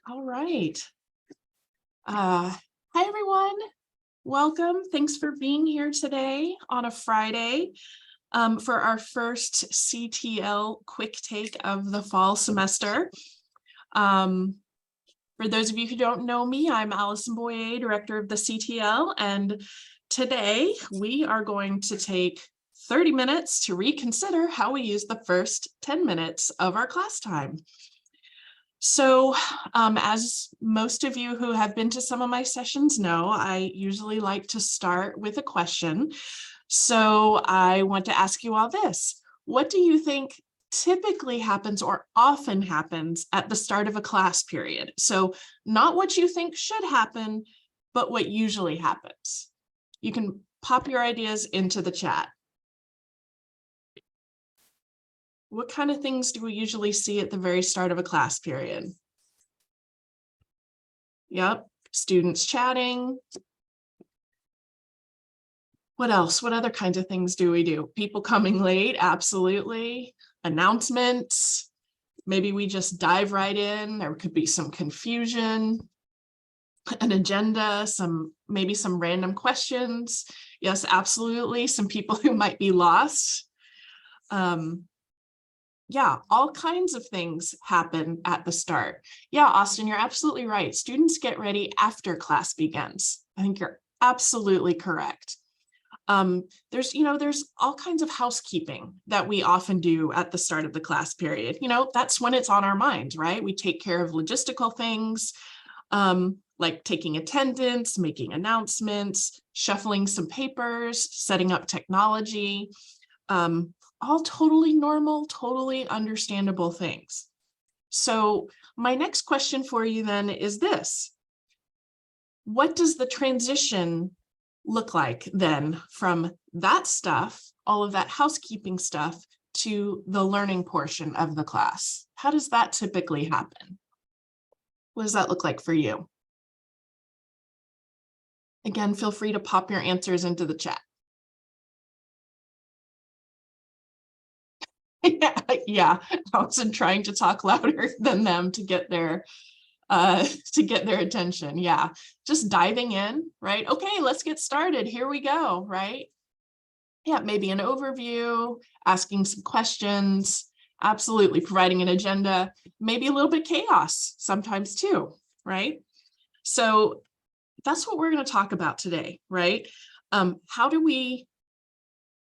All right. Hi, everyone. Welcome. Thanks for being here today on a Friday for our first CTL quick take of the fall semester. For those of you who don't know me, I'm Allison Boye, director of the CTL, and today we are going to take 30 minutes to reconsider how we use the first 10 minutes of our class time. So as most of you who have been to some of my sessions know, I usually like to start with a question. So I want to ask you all this. What do you think typically happens or often happens at the start of a class period? So not what you think should happen, but what usually happens. You can pop your ideas into the chat. What kind of things do we usually see at the very start of a class period? Yep, students chatting. What else? What other kinds of things do we do? People coming late, absolutely. Announcements. Maybe we just dive right in. There could be some confusion, an agenda, maybe some random questions. Yes, absolutely. Some people who might be lost. Yeah, all kinds of things happen at the start. Yeah, Austin, you're absolutely right. Students get ready after class begins. I think you're absolutely correct. There's all kinds of housekeeping that we often do at the start of the class period. That's when it's on our mind, right? We take care of logistical things, like taking attendance, making announcements, shuffling some papers, setting up technology. All totally normal, totally understandable things. So my next question for you then is this. What does the transition look like then from that stuff, all of that housekeeping stuff, to the learning portion of the class? How does that typically happen? What does that look like for you? Again, feel free to pop your answers into the chat. Yeah, Allison trying to talk louder than them to get their attention. Yeah, just diving in, right? Okay, let's get started. Here we go, right? Yeah, maybe an overview, asking some questions, absolutely providing an agenda, maybe a little bit chaos sometimes too, right? So that's what we're going to talk about today, right? How do we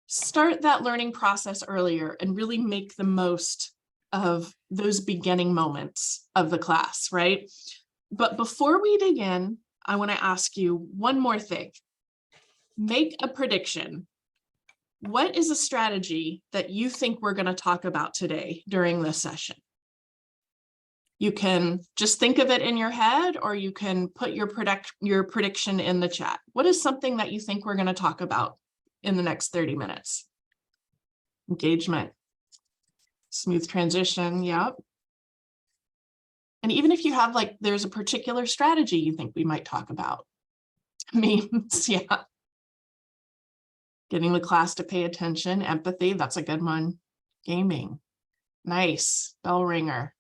start that learning process earlier and really make the most of those beginning moments of the class, right? But before we begin, I want to ask you one more thing. Make a prediction. What is a strategy that you think we're going to talk about today during this session? You can just think of it in your head, or you can put your prediction in the chat. What is something that you think we're going to talk about in the next 30 minutes? Engagement, smooth transition, yep. And even if you have there's a particular strategy you think we might talk about. Memes, yeah. Getting the class to pay attention, empathy, that's a good one. Gaming, nice. Bell ringer,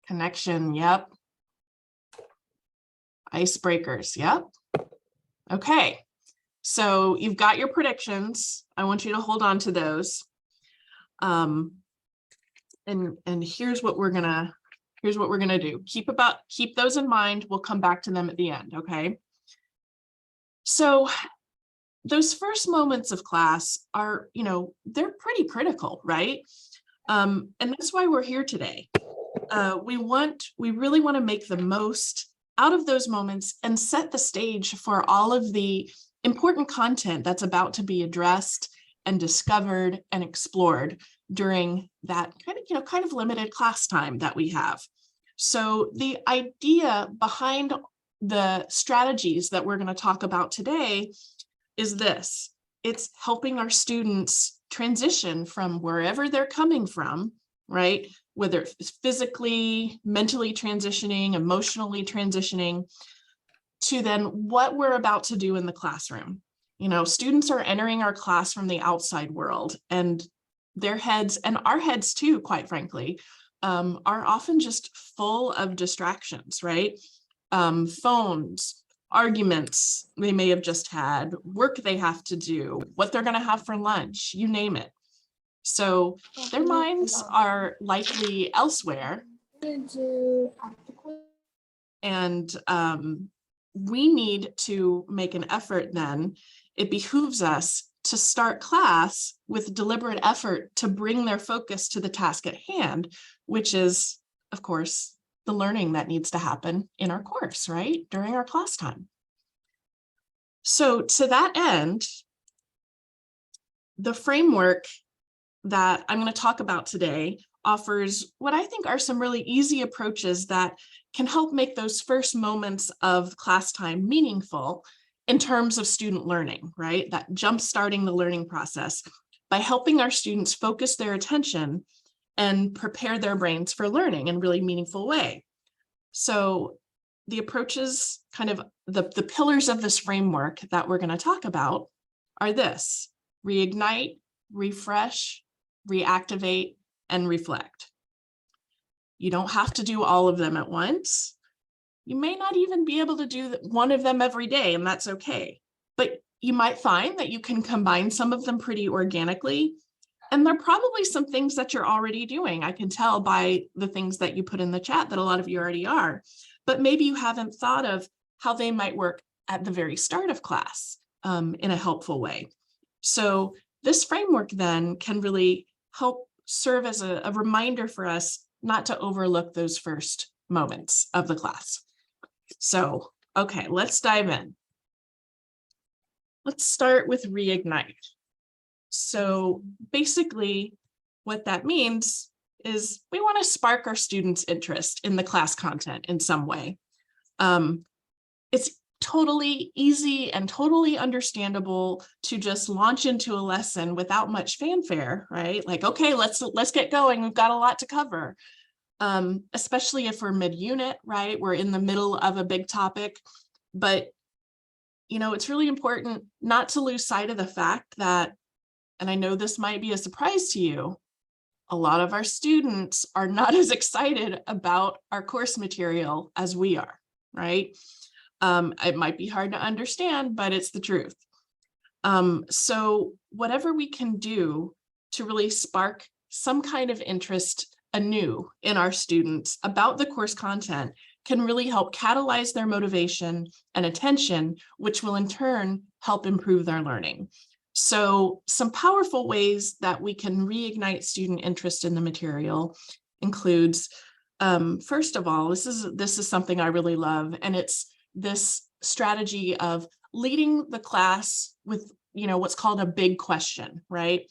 connection, yep. Icebreakers, yep. Okay. So you've got your predictions. I want you to hold on to those. And here's what we're gonna do. Keep those in mind. We'll come back to them at the end, okay? So those first moments of class are, they're pretty critical, right? And that's why we're here today. We really want to make the most out of those moments and set the stage for all of the important content that's about to be addressed and discovered and explored during that kind of limited class time that we have. So the idea behind the strategies that we're going to talk about today is this. It's helping our students transition from wherever they're coming from, right? Whether it's physically, mentally transitioning, emotionally transitioning, to then what we're about to do in the classroom. Students are entering our class from the outside world, and their heads, and our heads too, quite frankly, are often just full of distractions, right? Phones, arguments they may have just had, work they have to do, what they're going to have for lunch, you name it. So their minds are likely elsewhere. And we need to make an effort then. It behooves us to start class with deliberate effort to bring their focus to the task at hand, which is, of course, the learning that needs to happen in our course, right? During our class time. So to that end, the framework that I'm going to talk about today offers what I think are some really easy approaches that can help make those first moments of class time meaningful in terms of student learning, right? That jump-starting the learning process by helping our students focus their attention and prepare their brains for learning in a really meaningful way. So the approaches, kind of the pillars of this framework that we're going to talk about are this: reignite, refresh, reactivate, and reflect. You don't have to do all of them at once. You may not even be able to do one of them every day, and that's okay. But you might find that you can combine some of them pretty organically. And there are probably some things that you're already doing. I can tell by the things that you put in the chat that a lot of you already are. But maybe you haven't thought of how they might work at the very start of class in a helpful way. So this framework then can really help serve as a reminder for us not to overlook those first moments of the class. So, okay, let's dive in. Let's start with reignite. So basically what that means is we want to spark our students' interest in the class content in some way. It's totally easy and totally understandable to just launch into a lesson without much fanfare, right? Like, okay, let's get going. We've got a lot to cover. Especially if we're mid-unit, right? We're in the middle of a big topic. But, you know, it's really important not to lose sight of the fact that, and I know this might be a surprise to you, a lot of our students are not as excited about our course material as we are, right? It might be hard to understand, but it's the truth. So whatever we can do to really spark some kind of interest anew in our students about the course content can really help catalyze their motivation and attention, which will in turn help improve their learning. So some powerful ways that we can reignite student interest in the material includes, first of all, this is something I really love, and it's this strategy of leading the class with, you know, what's called a big question, right?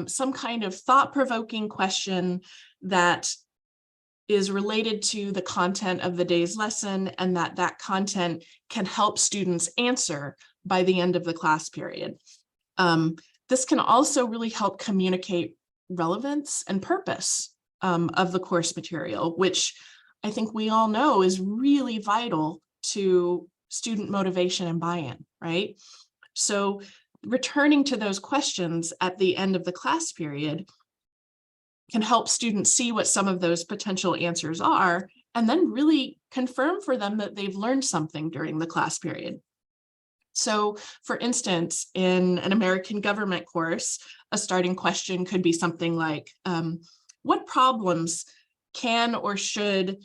Some kind of thought-provoking question that is related to the content of the day's lesson, and that content can help students answer by the end of the class period. This can also really help communicate relevance and purpose of the course material, which I think we all know is really vital to student motivation and buy-in, right? So returning to those questions at the end of the class period can help students see what some of those potential answers are, and then really confirm for them that they've learned something during the class period. So for instance, in an American government course, a starting question could be something like, what problems can or should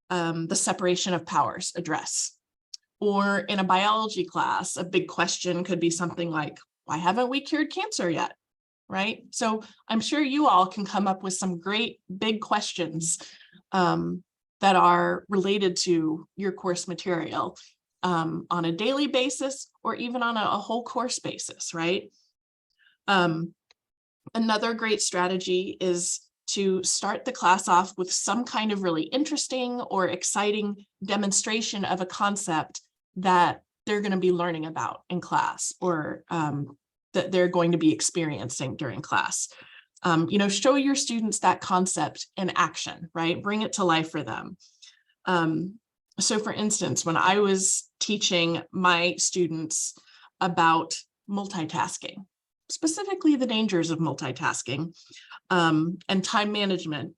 the separation of powers address? Or in a biology class, a big question could be something like, why haven't we cured cancer yet? Right? So I'm sure you all can come up with some great big questions that are related to your course material on a daily basis or even on a whole course basis, right? Another great strategy is to start the class off with some kind of really interesting or exciting demonstration of a concept that they're going to be learning about in class, or that they're going to be experiencing during class. You know, show your students that concept in action, right? Bring it to life for them. So for instance, when I was teaching my students about multitasking, specifically the dangers of multitasking and time management,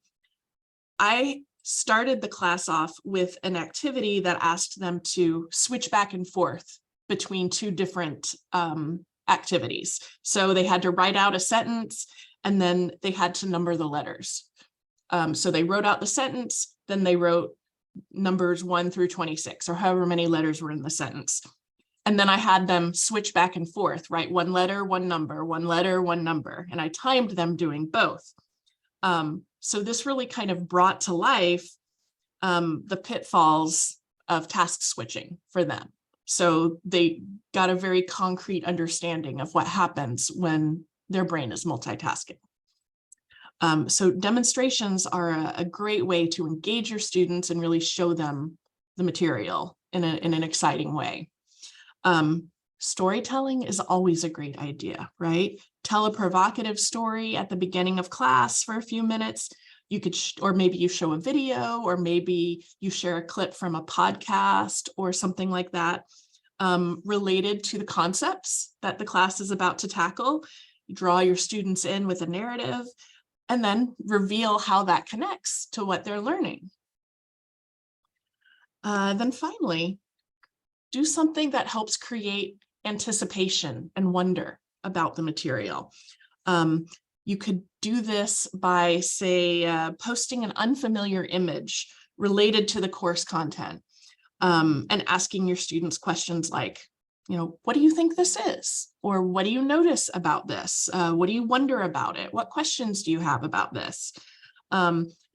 I started the class off with an activity that asked them to switch back and forth between two different activities. So they had to write out a sentence, and then they had to number the letters. So they wrote out the sentence, then they wrote numbers 1 through 26, or however many letters were in the sentence. And then I had them switch back and forth, write one letter, one number, one letter, one number, and I timed them doing both. So this really kind of brought to life the pitfalls of task switching for them. So they got a very concrete understanding of what happens when their brain is multitasking. So demonstrations are a great way to engage your students and really show them the material in an exciting way. Storytelling is always a great idea, right? Tell a provocative story at the beginning of class for a few minutes. You could, or maybe you show a video, or maybe you share a clip from a podcast or something like that, related to the concepts that the class is about to tackle. You draw your students in with a narrative, and then reveal how that connects to what they're learning. Then finally, do something that helps create anticipation and wonder about the material. You could do this by, say, posting an unfamiliar image related to the course content, and asking your students questions like, what do you think this is? Or what do you notice about this? What do you wonder about it? What questions do you have about this?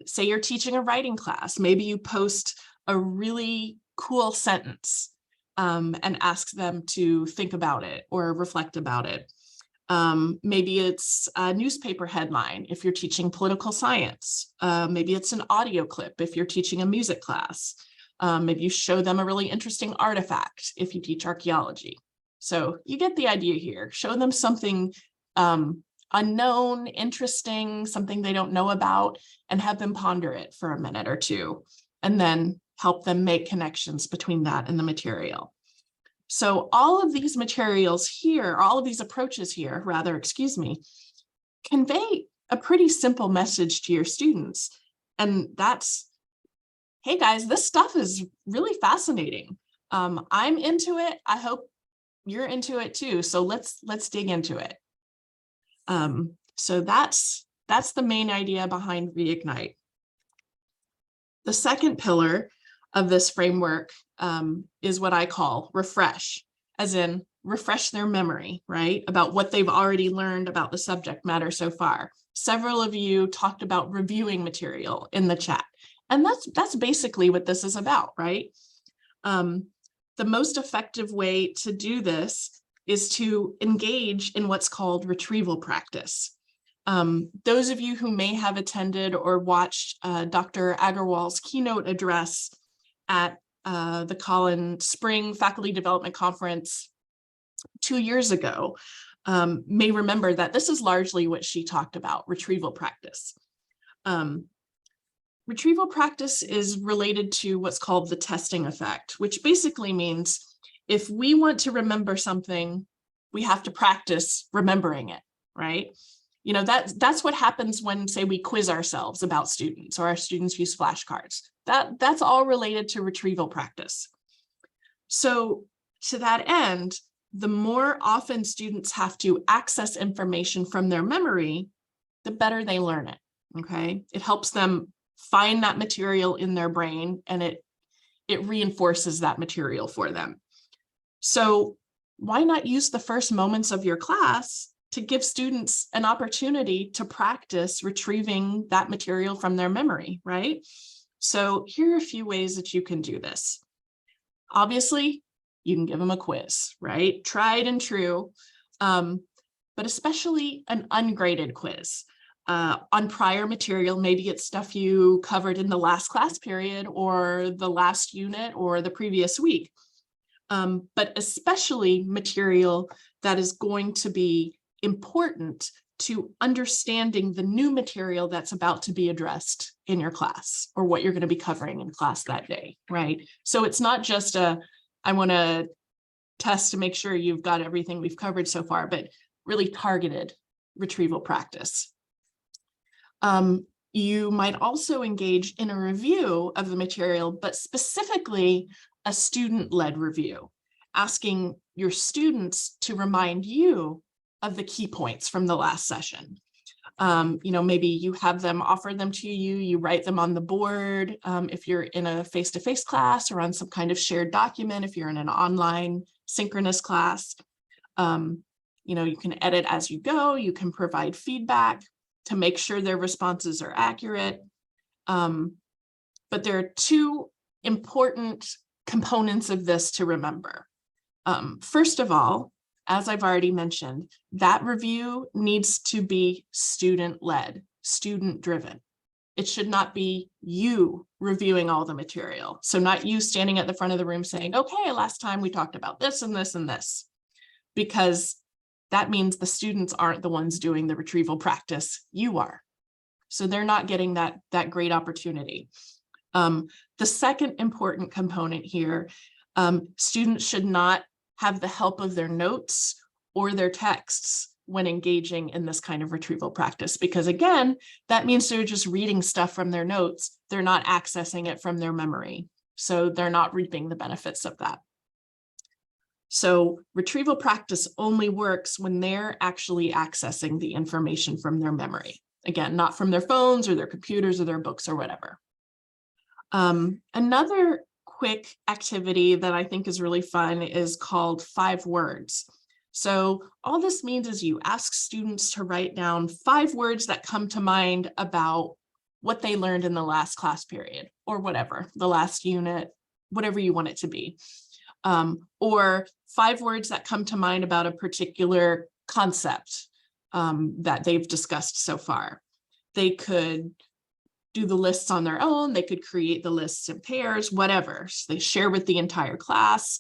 Say you're teaching a writing class, maybe you post a really cool sentence and ask them to think about it or reflect about it. Maybe it's a newspaper headline if you're teaching political science. Maybe it's an audio clip if you're teaching a music class. Maybe you show them a really interesting artifact if you teach archaeology. So you get the idea here. Show them something unknown, interesting, something they don't know about, and have them ponder it for a minute or two, and then help them make connections between that and the material. So all of these materials here, all of these approaches here, rather, excuse me, convey a pretty simple message to your students. And that's, hey guys, this stuff is really fascinating. I'm into it. I hope you're into it too. So let's dig into it. So that's the main idea behind Reignite. The second pillar of this framework is what I call refresh, as in refresh their memory, right? About what they've already learned about the subject matter so far. Several of you talked about reviewing material in the chat, and that's basically what this is about, right? The most effective way to do this is to engage in what's called retrieval practice. Those of you who may have attended or watched Dr. Agarwal's keynote address at the Collins Spring Faculty Development Conference 2 years ago may remember that this is largely what she talked about, retrieval practice. Retrieval practice is related to what's called the testing effect, which basically means if we want to remember something, we have to practice remembering it, right? That's what happens when, say, we quiz ourselves about students, or our students use flashcards. That's all related to retrieval practice. So to that end, the more often students have to access information from their memory, the better they learn it, okay? It helps them find that material in their brain, and it reinforces that material for them. So why not use the first moments of your class to give students an opportunity to practice retrieving that material from their memory, right? So here are a few ways that you can do this. Obviously, you can give them a quiz, right? Tried and true, but especially an ungraded quiz on prior material. Maybe it's stuff you covered in the last class period or the last unit or the previous week, but especially material that is going to be important to understanding the new material that's about to be addressed in your class, or what you're going to be covering in class that day, right? So it's not just I want to test to make sure you've got everything we've covered so far, but really targeted retrieval practice. You might also engage in a review of the material, but specifically a student-led review, asking your students to remind you of the key points from the last session. Maybe you have them offer them to you, you write them on the board if you're in a face-to-face class, or on some kind of shared document if you're in an online synchronous class. You can edit as you go, you can provide feedback to make sure their responses are accurate. But there are two important components of this to remember. First of all, as I've already mentioned, that review needs to be student-led, student-driven. It should not be you reviewing all the material. So not you standing at the front of the room saying, okay, last time we talked about this and this and this, because that means the students aren't the ones doing the retrieval practice, you are. So they're not getting that great opportunity. The second important component here, students should not have the help of their notes or their texts when engaging in this kind of retrieval practice, because again, that means they're just reading stuff from their notes. They're not accessing it from their memory. So they're not reaping the benefits of that. So retrieval practice only works when they're actually accessing the information from their memory. Again, not from their phones or their computers or their books or whatever. Another quick activity that I think is really fun is called 5 words. So all this means is you ask students to write down 5 words that come to mind about what they learned in the last class period, or whatever, the last unit, whatever you want it to be. Or 5 words that come to mind about a particular concept that they've discussed so far. They could do the lists on their own, they could create the lists in pairs, whatever. So they share with the entire class,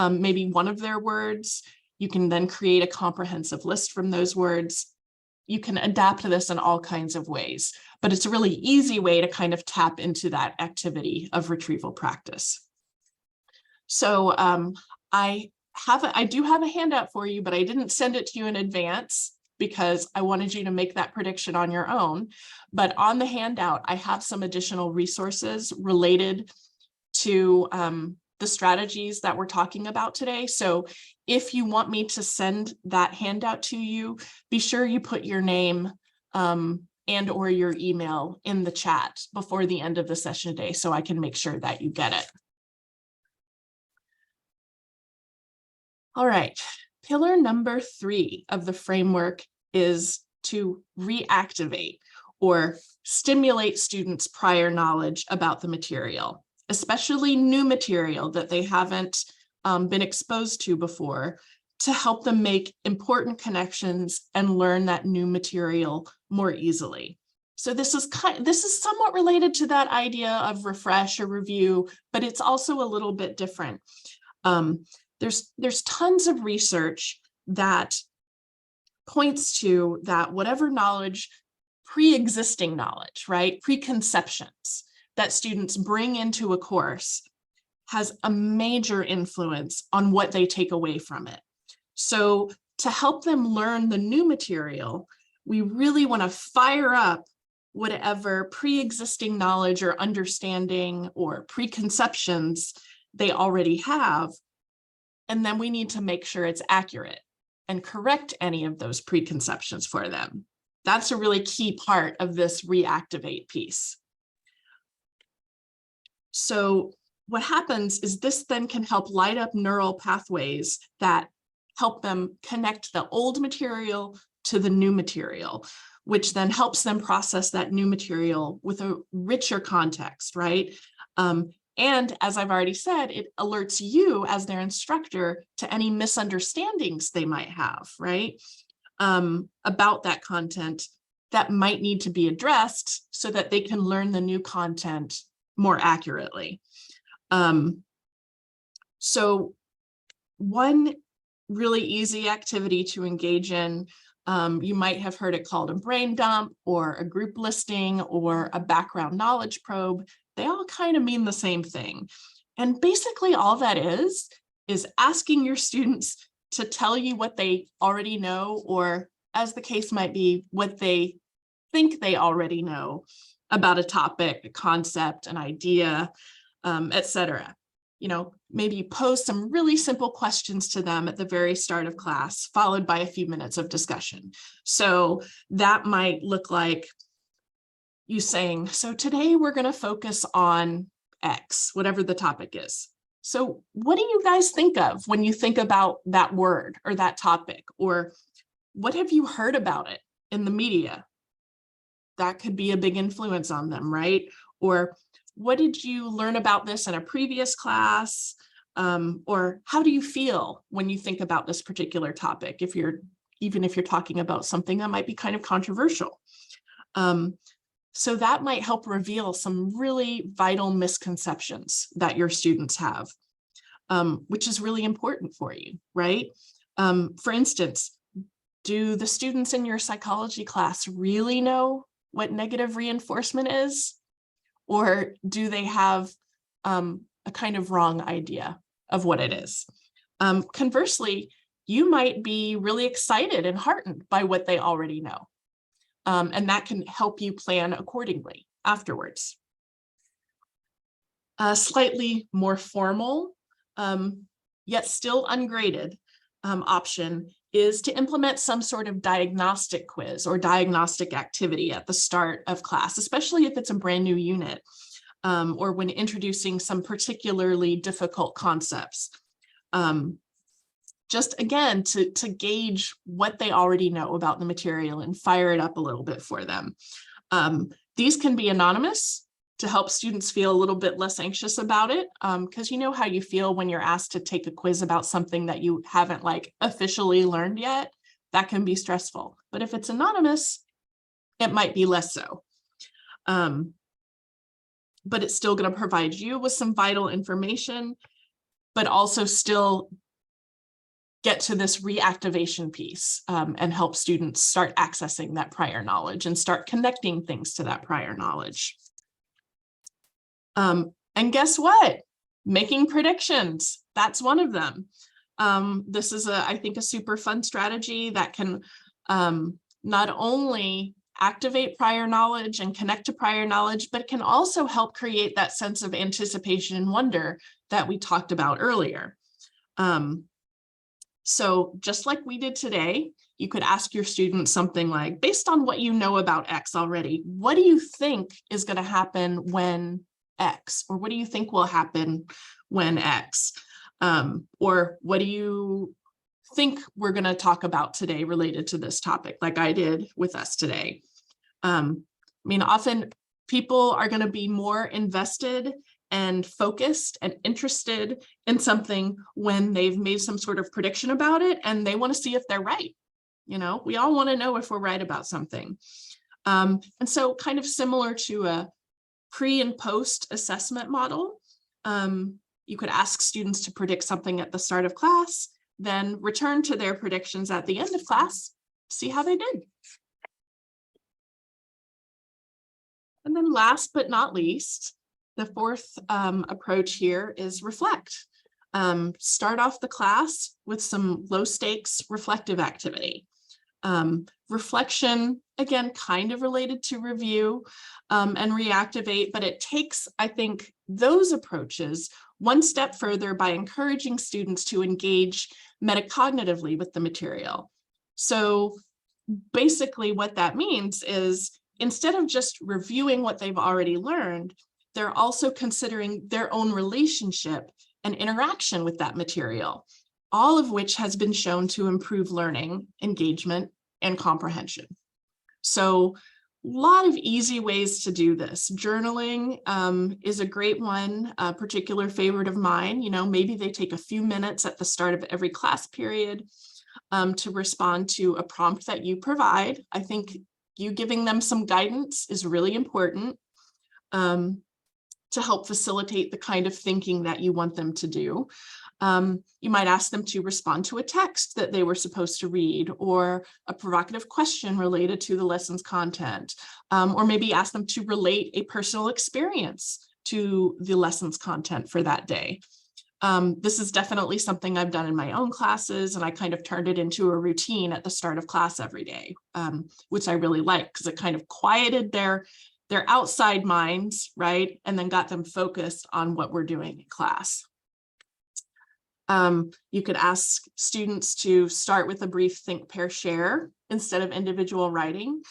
maybe one of their words. You can then create a comprehensive list from those words. You can adapt this in all kinds of ways, but it's a really easy way to kind of tap into that activity of retrieval practice. So I do have a handout for you, but I didn't send it to you in advance because I wanted you to make that prediction on your own. But on the handout, I have some additional resources related to the strategies that we're talking about today. So if you want me to send that handout to you, be sure you put your name and or your email in the chat before the end of the session today, so I can make sure that you get it. All right, pillar number 3 of the framework is to reactivate or stimulate students' prior knowledge about the material, especially new material that they haven't been exposed to before, to help them make important connections and learn that new material more easily. So this is somewhat related to that idea of refresh or review, but it's also a little bit different. There's tons of research that points to that whatever knowledge, pre-existing knowledge, right, preconceptions that students bring into a course has a major influence on what they take away from it. So to help them learn the new material, we really want to fire up whatever pre-existing knowledge or understanding or preconceptions they already have. And then we need to make sure it's accurate and correct any of those preconceptions for them. That's a really key part of this reactivate piece. So what happens is this then can help light up neural pathways that help them connect the old material to the new material, which then helps them process that new material with a richer context, right? And as I've already said, it alerts you as their instructor to any misunderstandings they might have, right? About that content that might need to be addressed so that they can learn the new content more accurately. So one really easy activity to engage in, you might have heard it called a brain dump or a group listing or a background knowledge probe. They all kind of mean the same thing. And basically all that is asking your students to tell you what they already know, or as the case might be, what they think they already know, about a topic, a concept, an idea, etc. Maybe you pose some really simple questions to them at the very start of class, followed by a few minutes of discussion. So that might look like you saying, so today we're going to focus on X, whatever the topic is. So what do you guys think of when you think about that word or that topic? Or what have you heard about it in the media? That could be a big influence on them, right? Or what did you learn about this in a previous class? Or how do you feel when you think about this particular topic, even if you're talking about something that might be kind of controversial? So that might help reveal some really vital misconceptions that your students have, which is really important for you, right? For instance, do the students in your psychology class really know what negative reinforcement is? Or do they have a kind of wrong idea of what it is? Conversely, you might be really excited and heartened by what they already know. And that can help you plan accordingly afterwards. A slightly more formal, yet still ungraded option is to implement some sort of diagnostic quiz or diagnostic activity at the start of class, especially if it's a brand new unit, or when introducing some particularly difficult concepts. Just again, to gauge what they already know about the material and fire it up a little bit for them. These can be anonymous to help students feel a little bit less anxious about it, because you know how you feel when you're asked to take a quiz about something that you haven't officially learned yet. That can be stressful. But if it's anonymous, it might be less so. But it's still going to provide you with some vital information, but also still get to this reactivation piece and help students start accessing that prior knowledge and start connecting things to that prior knowledge. And guess what? Making predictions. That's one of them. This is, I think, a super fun strategy that can not only activate prior knowledge and connect to prior knowledge, but can also help create that sense of anticipation and wonder that we talked about earlier. So just like we did today, you could ask your students something like, based on what you know about X already, what do you think is going to happen when X? Or what do you think will happen when X? Or what do you think we're going to talk about today related to this topic, like I did with us today? Often people are going to be more invested and focused and interested in something when they've made some sort of prediction about it, and they want to see if they're right. We all want to know if we're right about something. And so kind of similar to a pre and post assessment model, you could ask students to predict something at the start of class, then return to their predictions at the end of class, see how they did. And then last but not least, the fourth approach here is reflect. Start off the class with some low stakes reflective activity. Reflection, again, kind of related to review and reactivate, but it takes, I think, those approaches one step further by encouraging students to engage metacognitively with the material. So basically what that means is instead of just reviewing what they've already learned, they're also considering their own relationship and interaction with that material, all of which has been shown to improve learning, engagement, and comprehension. So a lot of easy ways to do this. Journaling is a great one, a particular favorite of mine. Maybe they take a few minutes at the start of every class period to respond to a prompt that you provide. I think you giving them some guidance is really important to help facilitate the kind of thinking that you want them to do. You might ask them to respond to a text that they were supposed to read, or a provocative question related to the lesson's content, or maybe ask them to relate a personal experience to the lesson's content for that day. This is definitely something I've done in my own classes, and I kind of turned it into a routine at the start of class every day, which I really like because it kind of quieted their their outside minds, right? And then got them focused on what we're doing in class. You could ask students to start with a brief think, pair, share instead of individual writing.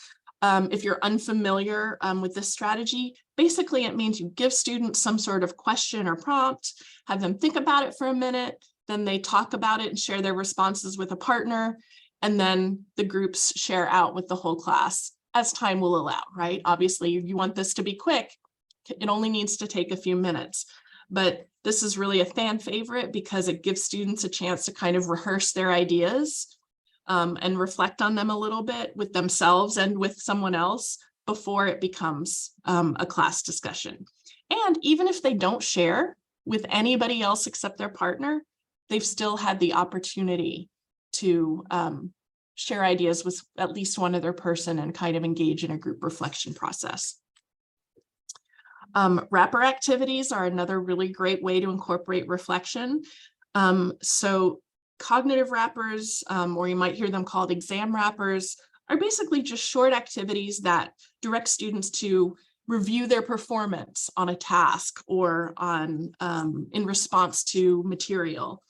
If you're unfamiliar with this strategy, basically it means you give students some sort of question or prompt, have them think about it for a minute, then they talk about it and share their responses with a partner, and then the groups share out with the whole class as time will allow, right? Obviously, you want this to be quick. It only needs to take a few minutes, but this is really a fan favorite because it gives students a chance to kind of rehearse their ideas and reflect on them a little bit with themselves and with someone else before it becomes a class discussion. And even if they don't share with anybody else except their partner, they've still had the opportunity to share ideas with at least one other person and kind of engage in a group reflection process. Wrapper activities are another really great way to incorporate reflection. So cognitive wrappers, or you might hear them called exam wrappers, are basically just short activities that direct students to review their performance on a task or on in response to material,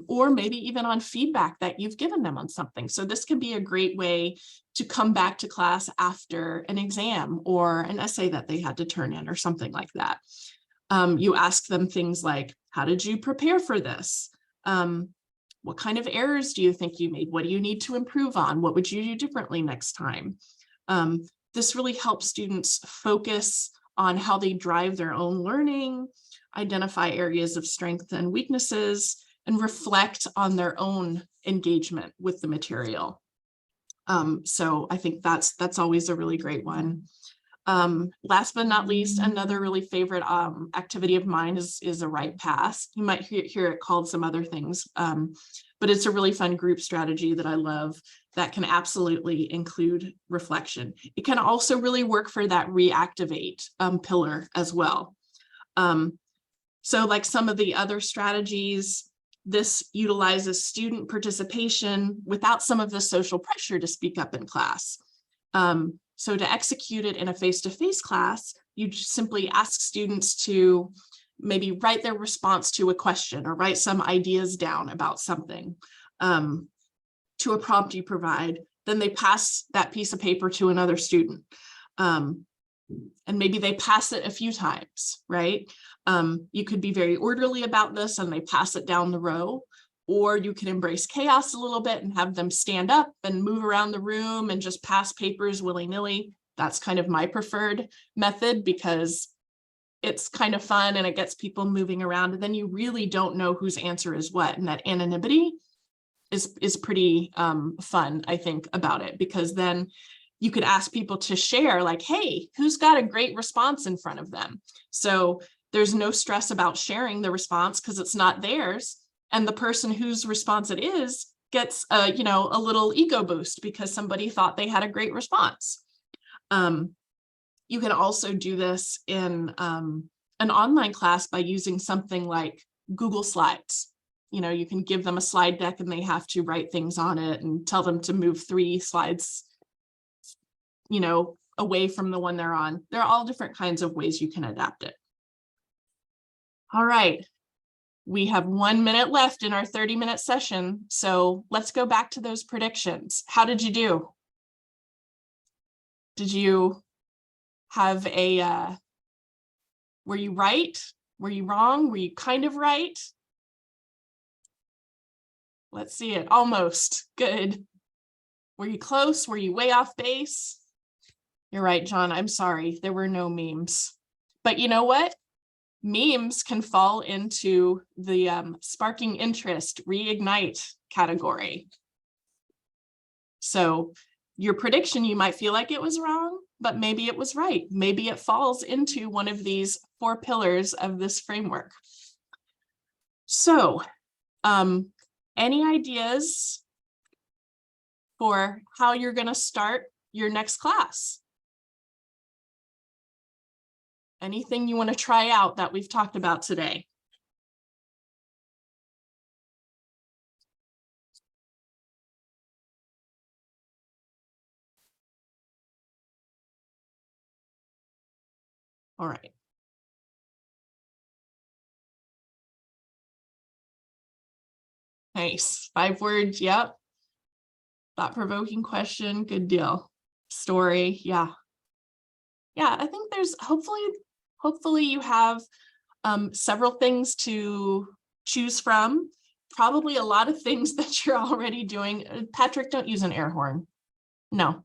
or maybe even on feedback that you've given them on something. So this can be a great way to come back to class after an exam or an essay that they had to turn in or something like that. You ask them things like, how did you prepare for this? What kind of errors do you think you made? What do you need to improve on? What would you do differently next time? This really helps students focus on how they drive their own learning, identify areas of strength and weaknesses, and reflect on their own engagement with the material. So I think that's always a really great one. Last but not least, another really favorite activity of mine is a write pass. You might hear it called some other things, but it's a really fun group strategy that I love that can absolutely include reflection. It can also really work for that reactivate pillar as well. So like some of the other strategies, this utilizes student participation without some of the social pressure to speak up in class. So to execute it in a face-to-face class, you just simply ask students to maybe write their response to a question or write some ideas down about something to a prompt you provide. Then they pass that piece of paper to another student. And maybe they pass it a few times, right? You could be very orderly about this and they pass it down the row, or you can embrace chaos a little bit and have them stand up and move around the room and just pass papers willy-nilly. That's kind of my preferred method because it's kind of fun and it gets people moving around, and then you really don't know whose answer is what, and that anonymity is pretty fun, I think, about it, because then you could ask people to share like, hey, who's got a great response in front of them? So there's no stress about sharing the response because it's not theirs. And the person whose response it is gets a little ego boost because somebody thought they had a great response. You can also do this in an online class by using something like Google Slides. You can give them a slide deck and they have to write things on it and tell them to move 3 slides away from the one they're on. There are all different kinds of ways you can adapt it. All right, we have 1 minute left in our 30-minute session. So let's go back to those predictions. How did you do? Did you have were you right? Were you wrong? Were you kind of right? Let's see it, almost, good. Were you close? Were you way off base? You're right, John, I'm sorry, there were no memes. But you know what? Memes can fall into the sparking interest, reignite category. So your prediction, you might feel like it was wrong, but maybe it was right. Maybe it falls into one of these 4 pillars of this framework. So any ideas for how you're going to start your next class? Anything you want to try out that we've talked about today? All right. Nice. 5 words. Yep. Thought-provoking question. Good deal. Story. Yeah. Yeah. I think there's hopefully you have several things to choose from. Probably a lot of things that you're already doing. Patrick, don't use an air horn. No.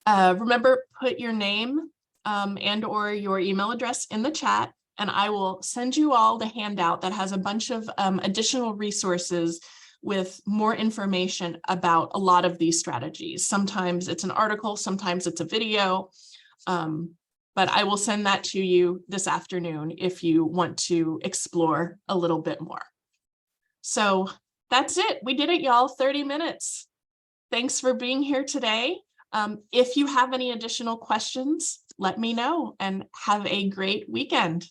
Remember, put your name and or your email address in the chat, and I will send you all the handout that has a bunch of additional resources with more information about a lot of these strategies. Sometimes it's an article, sometimes it's a video, but I will send that to you this afternoon if you want to explore a little bit more. So that's it. We did it, y'all. 30 minutes. Thanks for being here today. If you have any additional questions, let me know, and have a great weekend.